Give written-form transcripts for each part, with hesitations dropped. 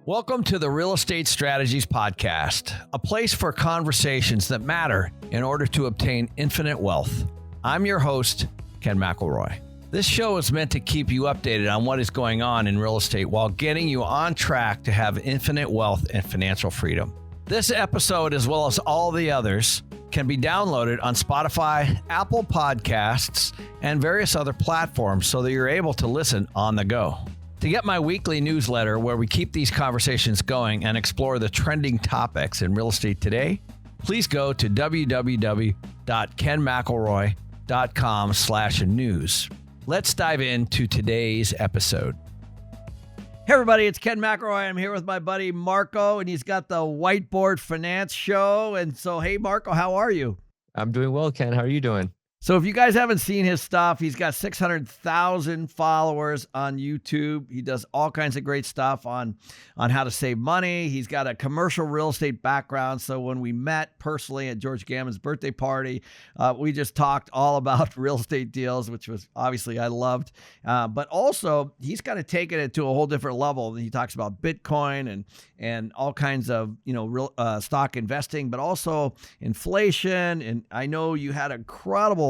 Welcome to the Real Estate Strategies Podcast, a place for conversations that matter in order to obtain infinite wealth. I'm your host, Ken McElroy. This show is meant to keep you updated on what is going on in real estate while getting you on track to have infinite wealth and financial freedom. This episode, as well as all the others, can be downloaded on Spotify, Apple Podcasts, and various other platforms so that you're able to listen on the go. To get my weekly newsletter where we keep these conversations going and explore the trending topics in real estate today, please go to www.kenmcelroy.com/news. Let's dive into today's episode. Hey everybody, it's Ken McElroy. I'm here with my buddy Marko, and he's got the Whiteboard Finance Show. And so, hey Marko, how are you? I'm doing well, Ken. How are you doing? So if you guys haven't seen his stuff, he's got 600,000 followers on YouTube. He does all kinds of great stuff on how to save money. He's got a commercial real estate background. So when we met personally at George Gammon's birthday party, we just talked all about real estate deals, which was obviously I loved. But also he's kind of taken it to a whole different level. He talks about Bitcoin and all kinds of, real stock investing, but also inflation. And I know you had an incredible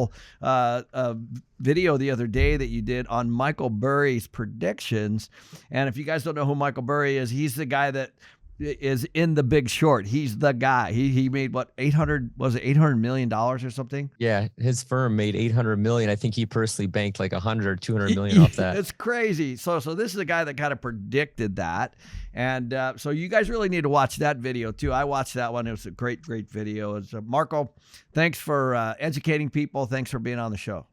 video the other day that you did on Michael Burry's predictions. And if you guys don't know who Michael Burry is, he's the guy that is in The Big Short. He's the guy. He made what, $800 million or something? Yeah, his firm made $800 million. I think he personally banked like 100 or 200 million off that. It's crazy. So this is a guy that kind of predicted that. And so you guys really need to watch that video too. I watched that one. It was a great video. It's Marko, thanks for educating people. Thanks for being on the show.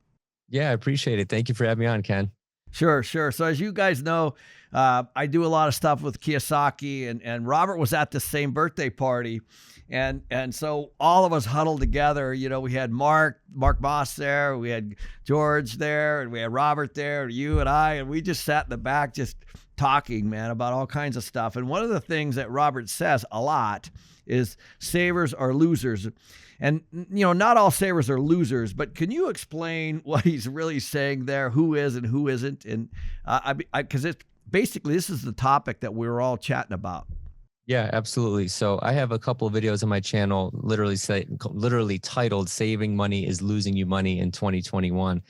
Yeah, I appreciate it. Thank you for having me on, Ken. Sure. So as you guys know, I do a lot of stuff with Kiyosaki, and Robert was at the same birthday party. And so all of us huddled together. We had Mark Moss there, we had George there, and we had Robert there, you and I, and we just sat in the back just talking, man, about all kinds of stuff. And one of the things that Robert says a lot is savers are losers. And, not all savers are losers, but can you explain what he's really saying there? Who is and who isn't? And because it's basically, this is the topic that we were all chatting about. Yeah, absolutely. So I have a couple of videos on my channel, literally titled "Saving Money is Losing You Money in 2021."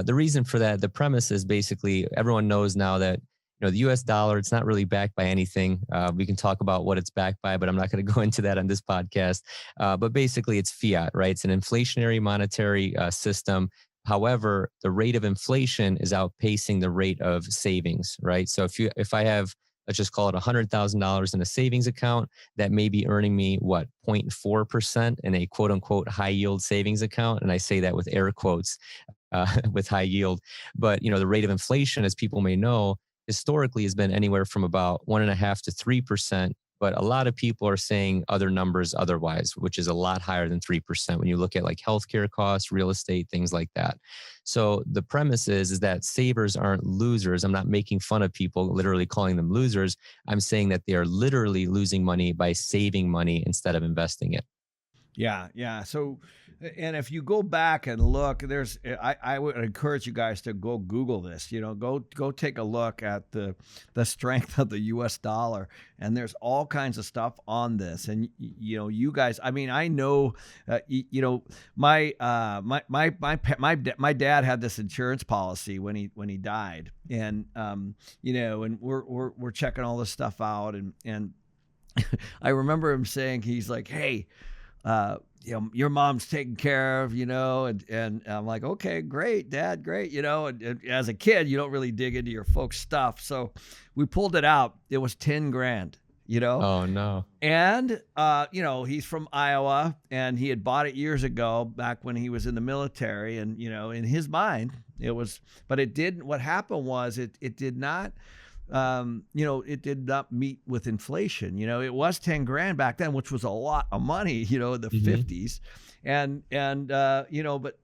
The reason for that, the premise is basically everyone knows now that the US dollar, it's not really backed by anything. We can talk about what it's backed by, but I'm not going to go into that on this podcast. But basically it's fiat, right? It's an inflationary monetary system. However, the rate of inflation is outpacing the rate of savings, right? So if I have, let's just call it $100,000 in a savings account, that may be earning me 0.4% in a quote unquote high yield savings account. And I say that with air quotes with high yield. But the rate of inflation, as people may know, historically has been anywhere from about 1.5% to 3%. But a lot of people are saying other numbers otherwise, which is a lot higher than 3% when you look at like healthcare costs, real estate, things like that. So the premise is that savers aren't losers. I'm not making fun of people, literally calling them losers. I'm saying that they are literally losing money by saving money instead of investing it. Yeah. So, and if you go back and look, I would encourage you guys to go Google this, go take a look at the strength of the US dollar, and there's all kinds of stuff on this. And, you guys, I mean, I know, my dad had this insurance policy when he died, and, and we're checking all this stuff out. And I remember him saying, he's like, hey, your mom's taken care of, and I'm like, okay, great, Dad, great, and as a kid, you don't really dig into your folks' stuff. So we pulled it out. It was $10,000, Oh, no. And, he's from Iowa, and he had bought it years ago back when he was in the military. And, in his mind, but it didn't, what happened was it did not, it did not meet with inflation. It was $10,000 back then, which was a lot of money, in the 50s. And but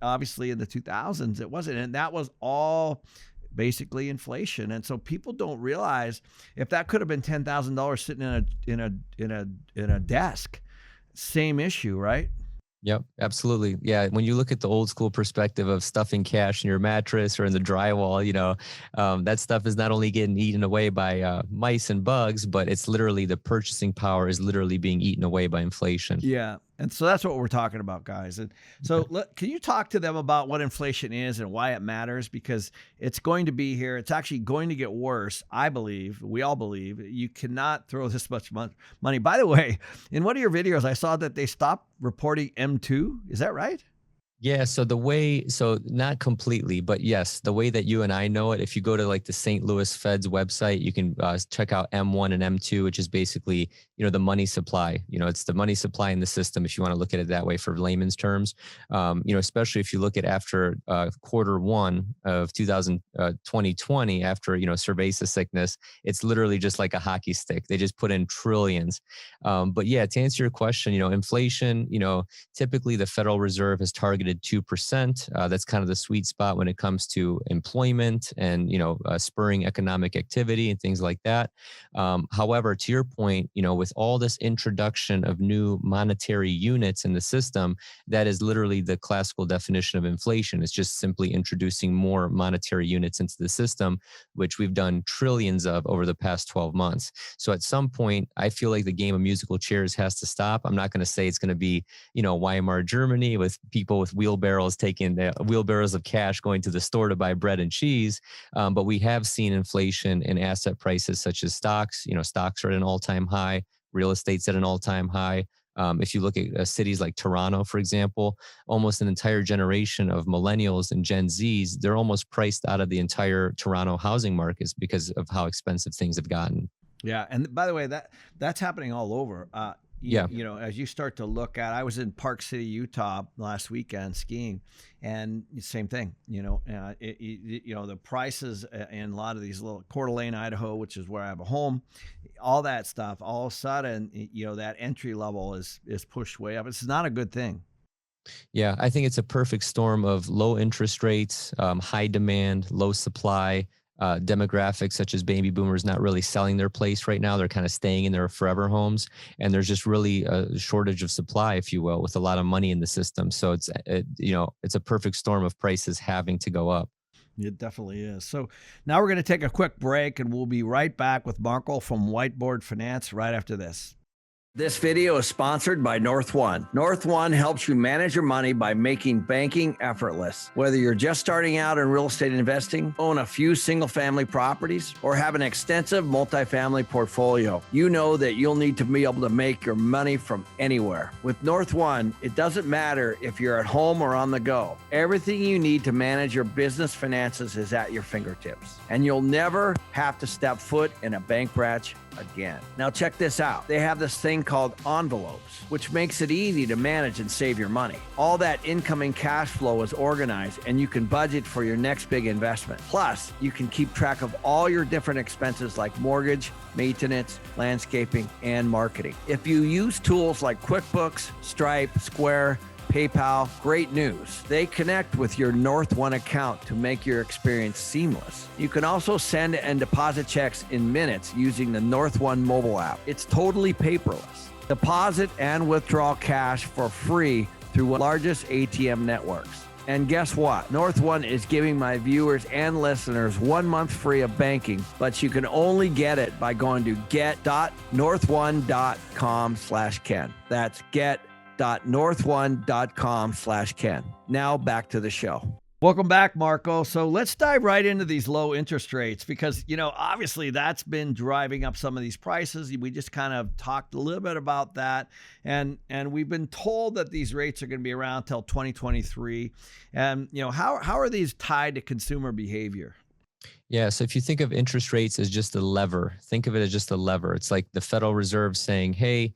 obviously in the 2000s, it wasn't. And that was all basically inflation. And so people don't realize if that could have been $10,000 sitting in a desk, same issue, right? Yep, absolutely. Yeah, when you look at the old school perspective of stuffing cash in your mattress or in the drywall, that stuff is not only getting eaten away by mice and bugs, but it's literally the purchasing power is literally being eaten away by inflation. Yeah. And so that's what we're talking about, guys. And so can you talk to them about what inflation is and why it matters? Because it's going to be here. It's actually going to get worse. I believe, we all believe, you cannot throw this much money. By the way, in one of your videos, I saw that they stopped reporting M2. Is that right? Yeah, so not completely, but yes, the way that you and I know it, if you go to like the St. Louis Fed's website, you can check out M1 and M2, which is basically, the money supply. It's the money supply in the system, if you want to look at it that way for layman's terms. Especially if you look at after Q1 of 2020, after, cerveza sickness, it's literally just like a hockey stick. They just put in trillions. But yeah, to answer your question, inflation, typically the Federal Reserve has targeted 2%. That's kind of the sweet spot when it comes to employment and spurring economic activity and things like that. However, to your point, with all this introduction of new monetary units in the system, that is literally the classical definition of inflation. It's just simply introducing more monetary units into the system, which we've done trillions of over the past 12 months. So at some point, I feel like the game of musical chairs has to stop. I'm not going to say it's going to be, Weimar Germany with people with wheelbarrows taking the wheelbarrows of cash going to the store to buy bread and cheese. But we have seen inflation in asset prices such as stocks. Stocks are at an all-time high. Real estate's at an all-time high. If you look at cities like Toronto, for example, almost an entire generation of millennials and Gen Zs, they're almost priced out of the entire Toronto housing markets because of how expensive things have gotten. Yeah. And by the way, that's happening all over. Yeah. As you start to look at, I was in Park City, Utah last weekend skiing, and same thing. The prices in a lot of these little Coeur d'Alene, Idaho, which is where I have a home, all that stuff. All of a sudden, that entry level is pushed way up. It's not a good thing. Yeah, I think it's a perfect storm of low interest rates, high demand, low supply, demographics such as baby boomers not really selling their place right now. They're kind of staying in their forever homes. And there's just really a shortage of supply, if you will, with a lot of money in the system. So it's a perfect storm of prices having to go up. It definitely is. So now we're going to take a quick break, and we'll be right back with Marko from Whiteboard Finance right after this. This video is sponsored by NorthOne. NorthOne helps you manage your money by making banking effortless. Whether you're just starting out in real estate investing, own a few single-family properties, or have an extensive multifamily portfolio, you know that you'll need to be able to make your money from anywhere. With NorthOne, it doesn't matter if you're at home or on the go. Everything you need to manage your business finances is at your fingertips, and you'll never have to step foot in a bank branch again. Now check this out. They have this thing called envelopes, which makes it easy to manage and save your money. All that incoming cash flow is organized, and you can budget for your next big investment. Plus, you can keep track of all your different expenses like mortgage, maintenance, landscaping, and marketing. If you use tools like QuickBooks, Stripe, Square, PayPal, great news. They connect with your NorthOne account to make your experience seamless. You can also send and deposit checks in minutes using the NorthOne mobile app. It's totally paperless. Deposit and withdraw cash for free through the largest ATM networks. And guess what? NorthOne is giving my viewers and listeners 1 month free of banking, but you can only get it by going to get.northone.com/Ken. That's get.northone.com/Ken. Now back to the show. Welcome back, Marko. So let's dive right into these low interest rates because, obviously that's been driving up some of these prices. We just kind of talked a little bit about that. And we've been told that these rates are going to be around till 2023. And, how are these tied to consumer behavior? Yeah. So if you think of interest rates as just a lever, think of it as just a lever. It's like the Federal Reserve saying, hey,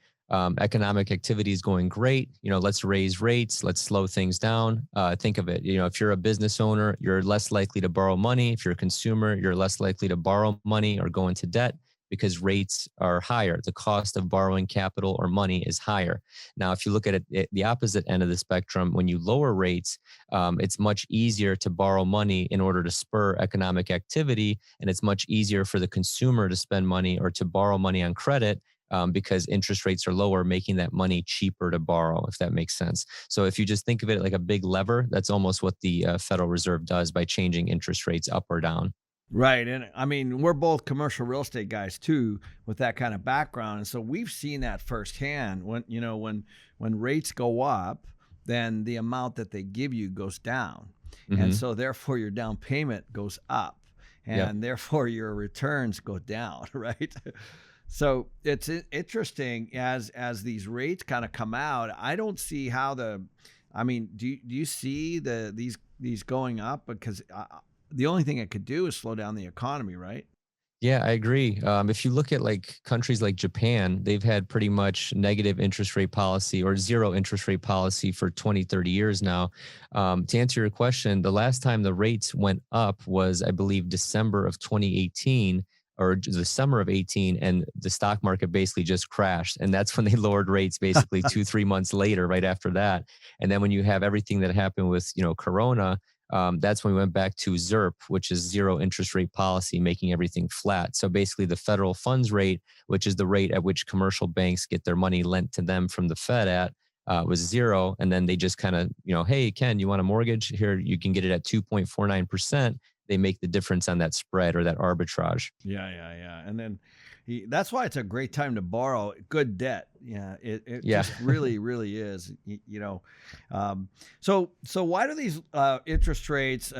economic activity is going great. Let's raise rates. Let's slow things down. Think of it. If you're a business owner, you're less likely to borrow money. If you're a consumer, you're less likely to borrow money or go into debt because rates are higher. The cost of borrowing capital or money is higher. Now, if you look at it, the opposite end of the spectrum, when you lower rates, it's much easier to borrow money in order to spur economic activity. And it's much easier for the consumer to spend money or to borrow money on credit because interest rates are lower, making that money cheaper to borrow, if that makes sense. So if you just think of it like a big lever, that's almost what the Federal Reserve does by changing interest rates up or down. Right. And I mean, we're both commercial real estate guys too, with that kind of background. And so we've seen that firsthand. When rates go up, then the amount that they give you goes down. And Hmm. so therefore your down payment goes up, Yep. and therefore your returns go down, right? So it's interesting as these rates kind of come out. I don't see how I mean, do you see these going up? Because the only thing it could do is slow down the economy, right? Yeah, I agree. If you look at like countries like Japan, they've had pretty much negative interest rate policy or zero interest rate policy for 20, 30 years now. To answer your question, the last time the rates went up was, I believe, December of 2018 or the summer of 18, and the stock market basically just crashed. And that's when they lowered rates basically 2, 3 months later, right after that. And then when you have everything that happened with, Corona, that's when we went back to ZIRP, which is zero interest rate policy, making everything flat. So basically, the federal funds rate, which is the rate at which commercial banks get their money lent to them from the Fed at, was zero. And then they just kind of, hey, Ken, you want a mortgage? Here, you can get it at 2.49%. They make the difference on that spread or that arbitrage. Yeah, yeah, yeah. And then that's why it's a great time to borrow good debt. Yeah, it Yeah. just really, really is. So why do these interest rates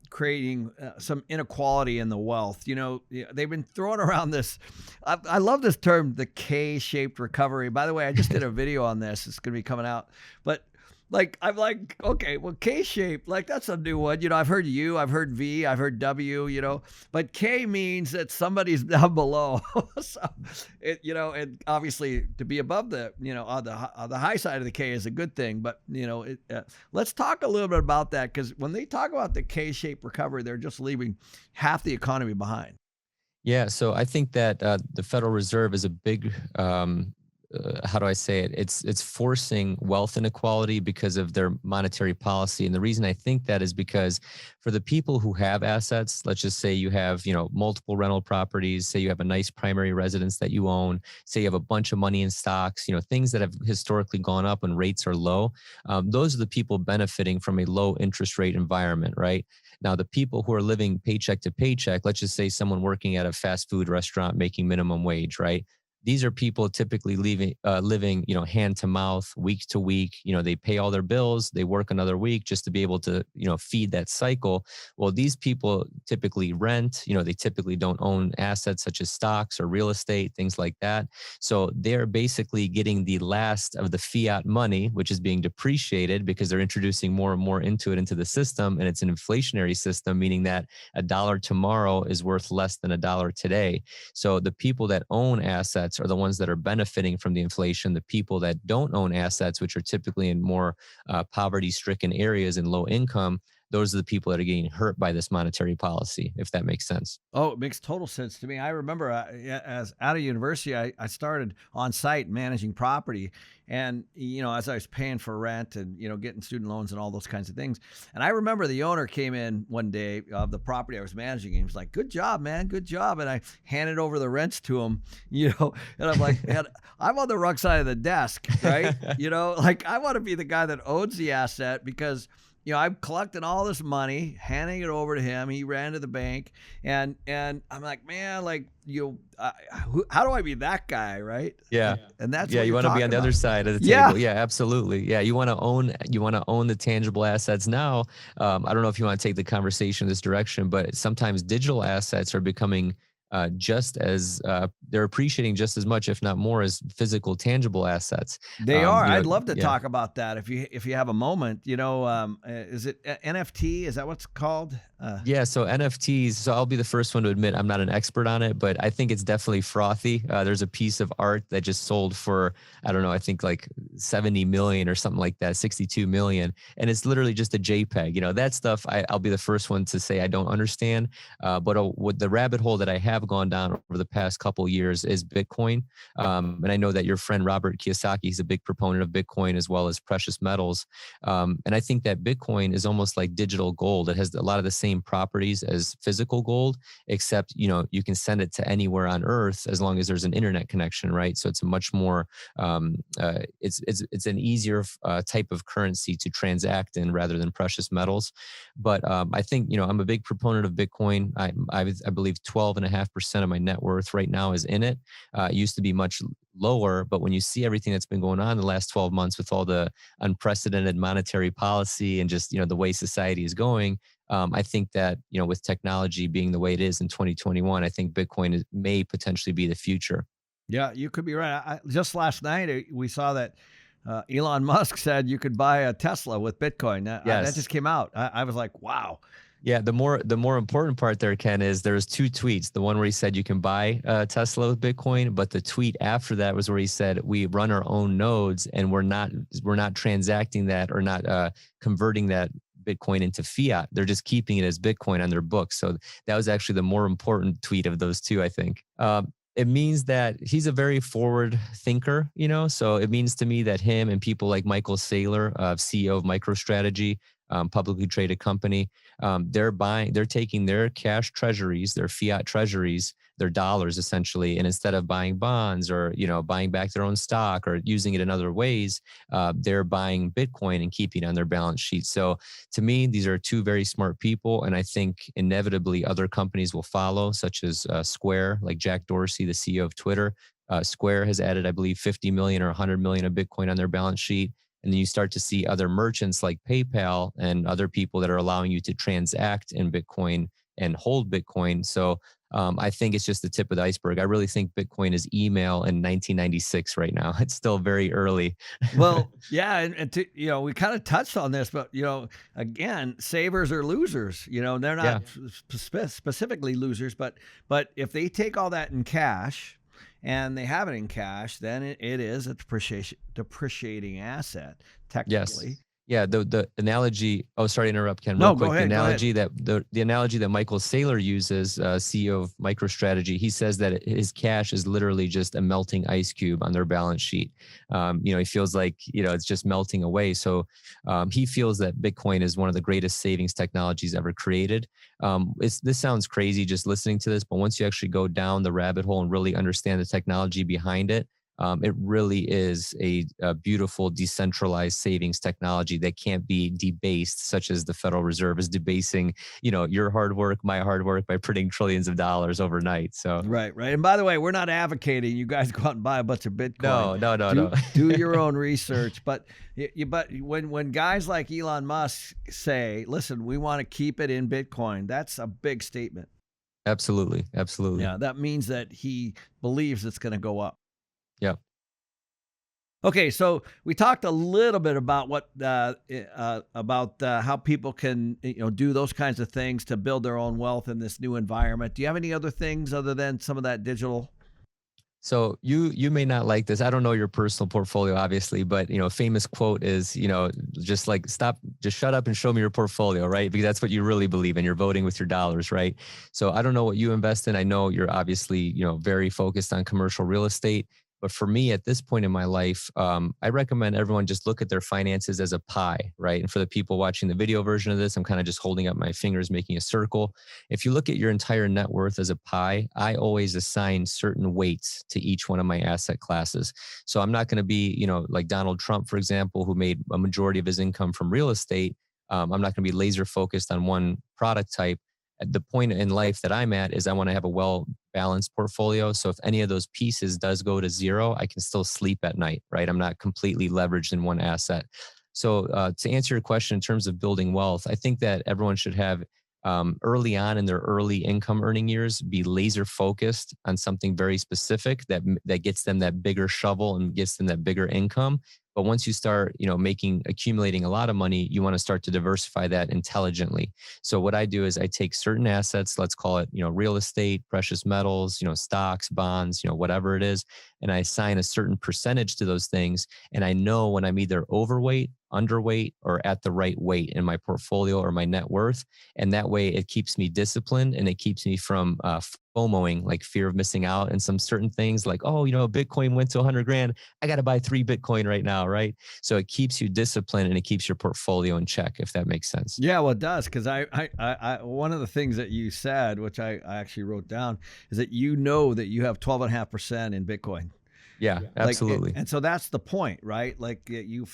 creating some inequality in the wealth? They've been throwing around this. I love this term, the K-shaped recovery. By the way, I just did a video on this. It's going to be coming out, but. I'm like, okay, well, K-shape, like that's a new one. I've heard U, I've heard V, I've heard W, but K means that somebody's down below. So and obviously to be above on the high side of the K is a good thing. But, let's talk a little bit about that, because when they talk about the K-shaped recovery, they're just leaving half the economy behind. Yeah, so I think that the Federal Reserve is a big, how do I say it? It's forcing wealth inequality because of their monetary policy. And the reason I think that is because for the people who have assets, let's just say you have, multiple rental properties, say you have a nice primary residence that you own, say you have a bunch of money in stocks, things that have historically gone up when rates are low. Those are the people benefiting from a low interest rate environment, right? Now, the people who are living paycheck to paycheck, let's just say someone working at a fast food restaurant making minimum wage, right? These are people typically living, hand to mouth, week to week. They pay all their bills. They work another week just to be able to, feed that cycle. Well, these people typically rent. They typically don't own assets such as stocks or real estate, things like that. So they're basically getting the last of the fiat money, which is being depreciated because they're introducing more and more into the system, and it's an inflationary system, meaning that a dollar tomorrow is worth less than a dollar today. So the people that own assets are the ones that are benefiting from the inflation. The people that don't own assets, which are typically in more poverty-stricken areas and low income, those are the people that are getting hurt by this monetary policy, if that makes sense. Oh, it makes total sense to me. I remember as out of university, I started on site managing property. And, as I was paying for rent and, getting student loans and all those kinds of things. And I remember the owner came in one day of the property I was managing. And he was like, "Good job, man. Good job." And I handed over the rents to him, and I'm like, "Man, I'm on the wrong side of the desk, right?" Like I want to be the guy that owns the asset, because I'm collecting all this money, handing it over to him. He ran to the bank, and I'm like, man, like how do I be that guy, right? Yeah. And that's Yeah, what you you're want to be talking on the about. other side of the Yeah. table. Yeah, absolutely. Yeah, you want to own the tangible assets now. I don't know if you want to take the conversation in this direction, but sometimes digital assets are becoming just as they're appreciating just as much, if not more, as physical tangible assets. They are. I'd love to Yeah. talk about that if you have a moment. Is it NFT? Is that what's called? Yeah, so NFTs. So I'll be the first one to admit I'm not an expert on it, but I think it's definitely frothy. There's a piece of art that just sold for, I don't know, I think like 70 million or something like that, 62 million, and it's literally just a JPEG. That stuff. I'll be the first one to say I don't understand. But what the rabbit hole that I have gone down over the past couple years is Bitcoin. And I know that your friend Robert Kiyosaki, he's a big proponent of Bitcoin as well as precious metals. And I think that Bitcoin is almost like digital gold. It has a lot of the same same properties as physical gold, except, you can send it to anywhere on earth as long as there's an internet connection, right? So it's a much more, it's an easier type of currency to transact in rather than precious metals. But I think, I'm a big proponent of Bitcoin. I believe 12.5% of my net worth right now is in it. It used to be much lower, but when you see everything that's been going on in the last 12 months with all the unprecedented monetary policy and just, the way society is going, I think that, with technology being the way it is in 2021, I think Bitcoin may potentially be the future. Yeah, you could be right. Just last night, we saw that Elon Musk said you could buy a Tesla with Bitcoin. That Yes. just came out. I was like, wow. Yeah, the more important part there, Ken, is there's two tweets. The one where he said you can buy Tesla with Bitcoin, but the tweet after that was where he said we run our own nodes and we're not transacting that or not converting that Bitcoin into fiat. They're just keeping it as Bitcoin on their books. So that was actually the more important tweet of those two, I think. It means that he's a very forward thinker, so it means to me that him and people like Michael Saylor, CEO of MicroStrategy, publicly traded company, they're taking their cash treasuries, their fiat treasuries, their dollars essentially, and instead of buying bonds or buying back their own stock or using it in other ways, they're buying Bitcoin and keeping it on their balance sheet. So to me, these are two very smart people, and I think inevitably other companies will follow, such as Square, like Jack Dorsey, the CEO of Twitter. Square has added, I believe, 50 million or 100 million of Bitcoin on their balance sheet. And then you start to see other merchants like PayPal and other people that are allowing you to transact in Bitcoin and hold Bitcoin. So I think it's just the tip of the iceberg. I really think Bitcoin is email in 1996 right now. It's still very early. Well, yeah, we kind of touched on this, but again, savers are losers. They're Yeah. not specifically losers, but if they take all that in cash and they have it in cash, then it is a depreciating asset Yes. technically. Yeah. The analogy. Oh, sorry to interrupt, Ken. No, Real go quick. ahead. Go ahead. The analogy that Michael Saylor uses, CEO of MicroStrategy, he says that his cash is literally just a melting ice cube on their balance sheet. He feels like it's just melting away. So he feels that Bitcoin is one of the greatest savings technologies ever created. This sounds crazy just listening to this, but once you actually go down the rabbit hole and really understand the technology behind it, it really is a beautiful decentralized savings technology that can't be debased, such as the Federal Reserve is debasing, your hard work, my hard work by printing trillions of dollars overnight. So Right. And by the way, we're not advocating you guys go out and buy a bunch of Bitcoin. no. Do your own research. But when guys like Elon Musk say, "Listen, we want to keep it in Bitcoin," that's a big statement. Absolutely. Yeah, that means that he believes it's going to go up. Yeah. Okay, so we talked a little bit about how people can do those kinds of things to build their own wealth in this new environment. Do you have any other things other than some of that digital? So you may not like this. I don't know your personal portfolio, obviously, but a famous quote is, just shut up and show me your portfolio, right? Because that's what you really believe in. You're voting with your dollars, right? So I don't know what you invest in. I know you're obviously, very focused on commercial real estate. But for me, at this point in my life, I recommend everyone just look at their finances as a pie, right? And for the people watching the video version of this, I'm kind of just holding up my fingers, making a circle. If you look at your entire net worth as a pie, I always assign certain weights to each one of my asset classes. So I'm not going to be, like Donald Trump, for example, who made a majority of his income from real estate. I'm not going to be laser focused on one product type. At the point in life that I'm at is I want to have a well-balanced portfolio. So if any of those pieces does go to zero, I can still sleep at night, right? I'm not completely leveraged in one asset. So to answer your question in terms of building wealth, I think that everyone should have early on in their early income earning years, be laser focused on something very specific that gets them that bigger shovel and gets them that bigger income. But once you start, accumulating a lot of money, you want to start to diversify that intelligently. So what I do is I take certain assets, let's call it, real estate, precious metals, stocks, bonds, whatever it is, and I assign a certain percentage to those things. And I know when I'm either overweight underweight or at the right weight in my portfolio or my net worth. And that way it keeps me disciplined and it keeps me from FOMOing, like fear of missing out and some certain things like, oh, Bitcoin went to 100 grand. I got to buy 3 Bitcoin right now. Right. So it keeps you disciplined and it keeps your portfolio in check, if that makes sense. Yeah, well, it does. Because I one of the things that you said, which I actually wrote down, is that that you have 12.5% in Bitcoin. Yeah, absolutely. And so that's the point, right? Like you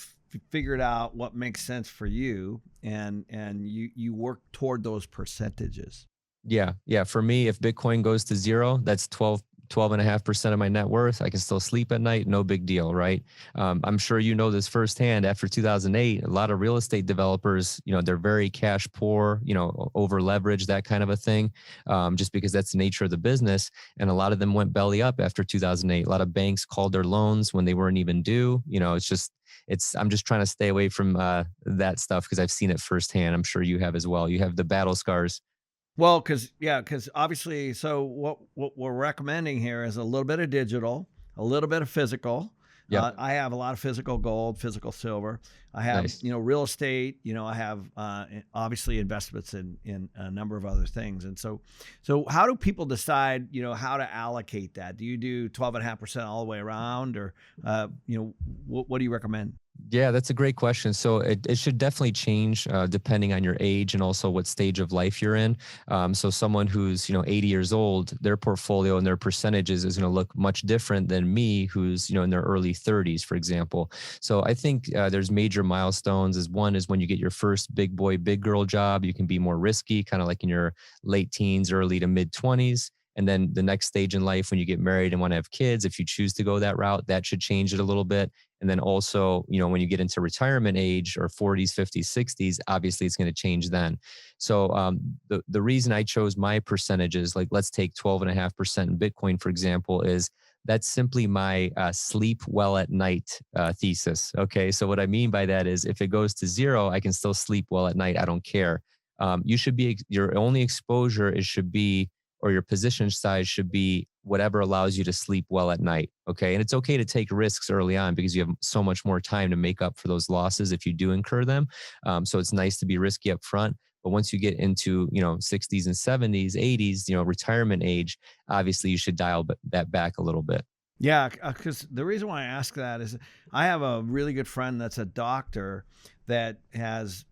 figured out what makes sense for you, and you work toward those percentages. Yeah. For me, if Bitcoin goes to zero, that's 12.5% of my net worth. I can still sleep at night. No big deal, right? I'm sure you know this firsthand. After 2008, a lot of real estate developers, they're very cash poor, over leveraged, that kind of a thing, just because that's the nature of the business. And a lot of them went belly up after 2008. A lot of banks called their loans when they weren't even due. I'm just trying to stay away from that stuff because I've seen it firsthand. I'm sure you have as well. You have the battle scars. Well, because obviously, so what we're recommending here is a little bit of digital, a little bit of physical. Yeah. I have a lot of physical gold, physical silver. I have, Nice. Real estate. I have obviously investments in a number of other things. And so how do people decide, how to allocate that? Do you do 12.5% all the way around, or what do you recommend? Yeah, that's a great question. So it should definitely change depending on your age and also what stage of life you're in. So someone who's 80 years old, their portfolio and their percentages is going to look much different than me, who's in their early 30s, for example. So I think there's major milestones. One is when you get your first big boy, big girl job, you can be more risky, kind of like in your late teens, early to mid 20s. And then the next stage in life, when you get married and want to have kids, if you choose to go that route, that should change it a little bit. And then also, when you get into retirement age or 40s, 50s, 60s, obviously it's going to change then. So the reason I chose my percentages, like let's take 12.5% in Bitcoin, for example, is that's simply my sleep well at night thesis. Okay. So what I mean by that is if it goes to zero, I can still sleep well at night. I don't care. Your only exposure should be, or your position size should be whatever allows you to sleep well at night. Okay. And it's okay to take risks early on because you have so much more time to make up for those losses if you do incur them. So it's nice to be risky up front. But once you get into, 60s and 70s, 80s, retirement age, obviously you should dial that back a little bit. Yeah, because the reason why I ask that is I have a really good friend that's a doctor that has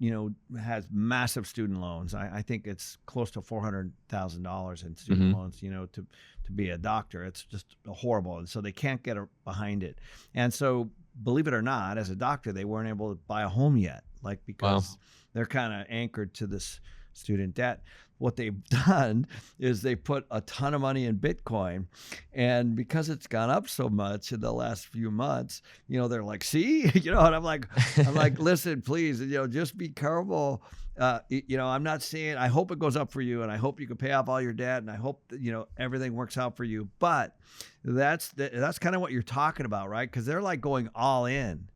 massive student loans. I think it's close to $400,000 in student loans, to be a doctor. It's just horrible. And so they can't get behind it. And so, believe it or not, as a doctor, they weren't able to buy a home yet, because they're kind of anchored to this student debt. What they've done is they put a ton of money in Bitcoin, and because it's gone up so much in the last few months, they're like, see, and I'm like, listen, please, just be careful. I'm not saying, I hope it goes up for you and I hope you can pay off all your debt and I hope that, everything works out for you. But that's kind of what you're talking about, right? Because they're like going all in.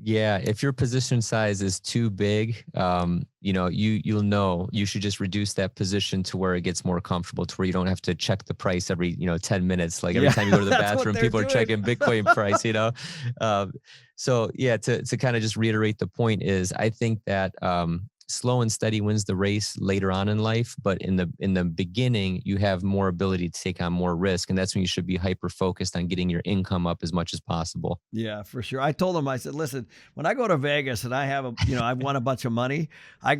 Yeah, if your position size is too big, you'll know you should just reduce that position to where it gets more comfortable, to where you don't have to check the price every 10 minutes. Like every time you go to the bathroom, people are checking Bitcoin price. So yeah, to kind of just reiterate the point is, I think that slow and steady wins the race later on in life, but in the beginning, you have more ability to take on more risk, and that's when you should be hyper focused on getting your income up as much as possible. Yeah, for sure. I told him, I said, listen, when I go to Vegas and I have I've won a bunch of money, I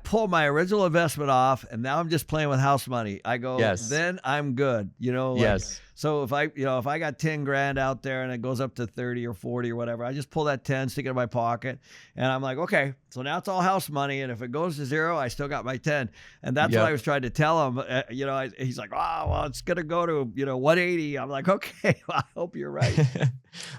pull my original investment off, and now I'm just playing with house money. I go, yes. Then I'm good. Yes. So if I got 10 grand out there and it goes up to 30 or 40 or whatever, I just pull that 10, stick it in my pocket, and I'm like, okay, so now it's all house money. And if it goes to zero, I still got my 10. And that's what I was trying to tell him. He's like, oh, well, it's going to go to, 180. I'm like, okay, well, I hope you're right.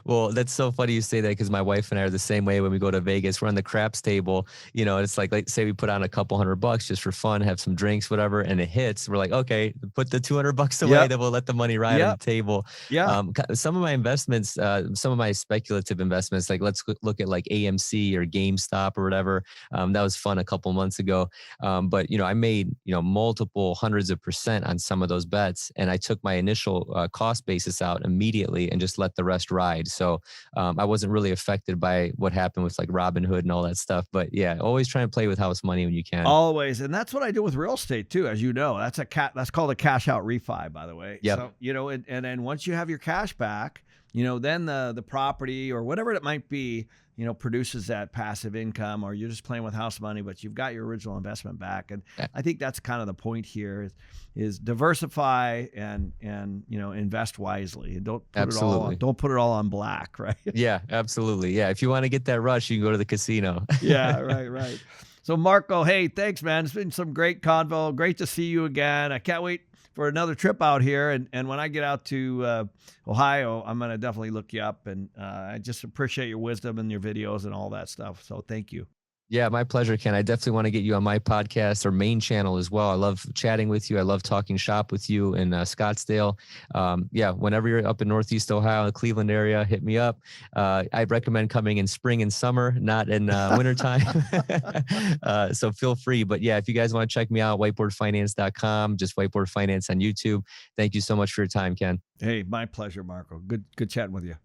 Well, that's so funny you say that, because my wife and I are the same way when we go to Vegas. We're on the craps table, it's like say we put on a couple $100 just for fun, have some drinks, whatever, and it hits. We're like, okay, put the $200 away, then we'll let the money ride the table. Yeah. Some of my investments, some of my speculative investments, like let's look at like AMC or GameStop or whatever. That was fun a couple months ago. But, I made, multiple hundreds of % on some of those bets. And I took my initial cost basis out immediately and just let the rest ride. So I wasn't really affected by what happened with like Robinhood and all that stuff. But yeah, always try and play with house money when you can. Always. And that's what I do with real estate too. As you know, that's called a cash out refi, by the way. Yep. So, and then once you have your cash back, then the property or whatever it might be, produces that passive income, or you're just playing with house money, but you've got your original investment back. And I think that's kind of the point here is diversify and invest wisely, and don't put it all on black, right? Yeah, absolutely. Yeah. If you want to get that rush, you can go to the casino. Yeah, right. So Marko, hey, thanks, man. It's been some great convo. Great to see you again. I can't wait for another trip out here. And when I get out to Ohio, I'm going to definitely look you up. And I just appreciate your wisdom and your videos and all that stuff. So thank you. Yeah, my pleasure, Ken. I definitely want to get you on my podcast or main channel as well. I love chatting with you. I love talking shop with you in Scottsdale. Yeah, whenever you're up in Northeast Ohio, the Cleveland area, hit me up. I'd recommend coming in spring and summer, not in wintertime. So feel free. But yeah, if you guys want to check me out, whiteboardfinance.com, just Whiteboard Finance on YouTube. Thank you so much for your time, Ken. Hey, my pleasure, Marko. Good chatting with you.